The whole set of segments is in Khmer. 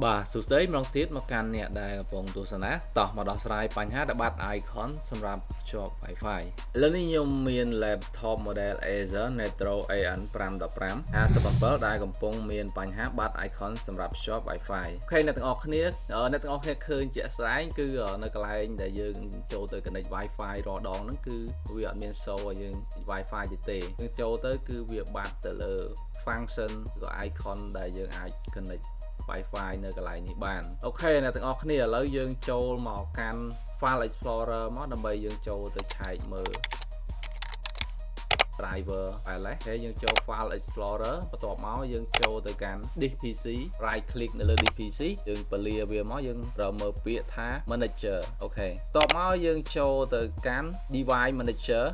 បាទសួស្តីម្ដងទៀតមកកាន់អ្នកដែលកំពុងទស្សនាតោះមកដោះស្រាយបញ្ហាដែលបាត់ icon សម្រាប់ភ្ជាប់ Wi-Fi ឥឡូវនេះខ្ញុំមាន laptop model Acer Nitro AN 515 57ដែលកំពុងមានបញ្ហាបាត់ icon សម្រាប់ភ្ជាប់ Wi-Fi អូខេអ្នកទាំងអស់គ្នាឃើញជាក់ស្ដែងគឺនៅកន្លែងដែលយើងចូលទៅ connect Wi-Fi រាល់ដងហ្នឹងគឺវាអត់មាន show ឲ្យយើង Wi-Fi ទេយើងចូលទៅគឺវាបាត់ទៅលើ function ឬ icon ដែលយើងអាច connect Wi-Fi នៅកន្លែងនេះបានអូខេអ្នកទាំងអស់គ្នាឥឡូវយើងចូលមកកាន់ File Explorer មកដើម្បីយើងចូលទៅឆែកមើល driver wireless ហើយយើងចូល File Explorer បន្ទាប់មកយើងចូលទៅកាន់ Disk PC right click នៅលើ Disk PC យើងពលាវាមកយើងប្រើមើលពាក្យថា Manager អូខេបន្ទាប់មកយើងចូលទៅកាន់ Device Manager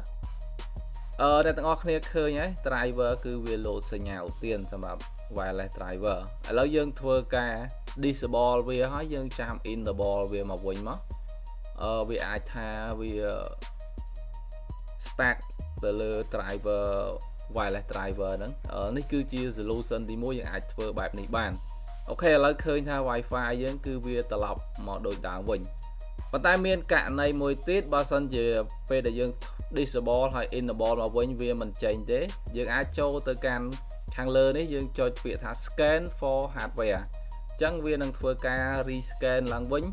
អ្នកទាំងអស់គ្នាឃើញហើយ driver គឺវា load សញ្ញាឧទានសម្រាប់ wireless driver ឥឡូវយើងធ្វើការ disable វាហើយយើងចាំ enable វាមកវិញមកវាអាចថាវា stack ទៅលើ driver wireless driver ហ្នឹងនេះគឺជា solution ទី1យើងអាចធ្វើបែបនេះបានអូខេឥឡូវឃើញថា Wi-Fi យើងគឺវាត្រឡប់មកដូចដើមវិញប៉ុន្តែមានករណីមួយទៀតបើសិនជាពេលដែលយើង disable ហើយ enable មកវិញវាមិនចេញទេយើងអាចចូលទៅកាន់ខាងលើនេះយើងចុចពាក្យថា scan for hardware អញ្ចឹងវានឹងធ្វើការ rescan ឡើងវិញ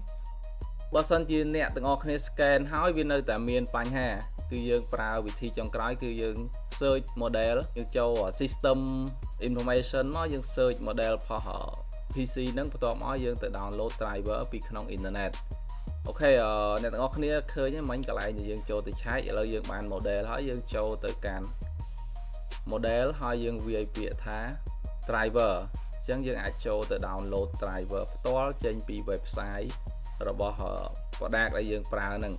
បើសិនជាអ្នកទាំងអស់គ្នា scan ហើយវានៅតែមានបញ្ហាគឺយើងប្រើវិធីចុងក្រោយគឺយើង search model យើងចូល system information មកយើង search model ផុស PC ហ្នឹងបន្ទាប់មកយើងទៅ download driver ពីក្នុង internet អូខេអ្នកទាំងអស់គ្នាឃើញហ្នឹងមិញកន្លែងដែលយើងចូលទៅឆែកឥឡូវយើងបាន model ហើយយើងចូលទៅកាន់ model ហើយយើងវាយពាក្យថា driver អញ្ចឹងយើងអាចចូលទៅ download driver ផ្ទាល់ចេញពី website របស់ product ដែលយើងប្រើហ្នឹង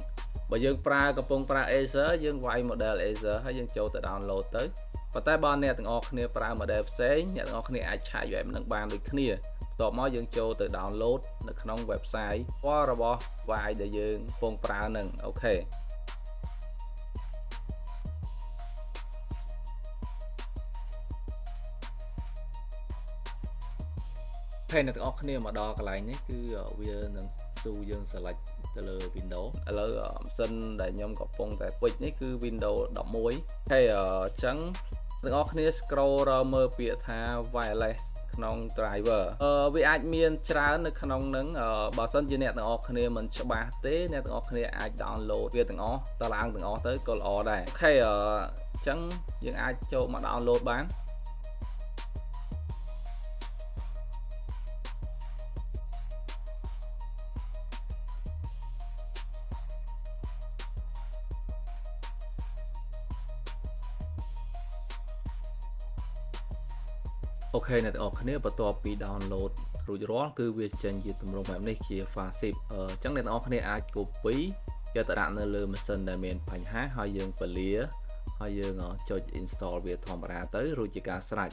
បើយើងកំពុងប្រើ Acer យើងវាយ model Acer ហើយយើងចូលទៅ download ទៅប៉ុន្តែបើអ្នកទាំងអស់គ្នាប្រើ model ផ្សេងអ្នកទាំងអស់គ្នាអាចឆែក web ហ្នឹងបានដូចគ្នាបន្ទាប់មកយើងចូលទៅ download នៅក្នុង website របស់ Y ដែលយើងកំពុងប្រើហ្នឹងអូខេហើយអ្នកទាំងអស់គ្នាមកដល់កន្លែងនេះគឺវានឹងស៊ូយើង select ទៅលើ Windows ឥឡូវម៉ាស៊ីនដែលខ្ញុំកំពុងតែពេចនេះគឺ Windows 11ហើយអញ្ចឹងអ្នកទាំងអស់គ្នា scroll រកមើលពាក្យថា wireless ក្នុង driver វាអាចមានច្រើននៅក្នុងហ្នឹងបើសិនជាអ្នកទាំងអស់គ្នាមិនច្បាស់ទេអ្នកទាំងអស់គ្នាអាច download វាទាំងអស់តឡើងទាំងអស់ទៅក៏ល្អដែរអូខេអញ្ចឹងយើងអាចចូលមក download បានអូខេអ្នកទាំងអស់គ្នាបន្ទាប់ពី download រួចរាល់គឺវាចេញជាទម្រង់បែបនេះជា file zip អញ្ចឹងអ្នកទាំងអស់គ្នាអាច copy យកទៅដាក់នៅលើម៉ាស៊ីនដែលមានបញ្ហាហើយយើងពលាហើយយើងចុច install វាធម្មតាទៅរួចជាការស្រេច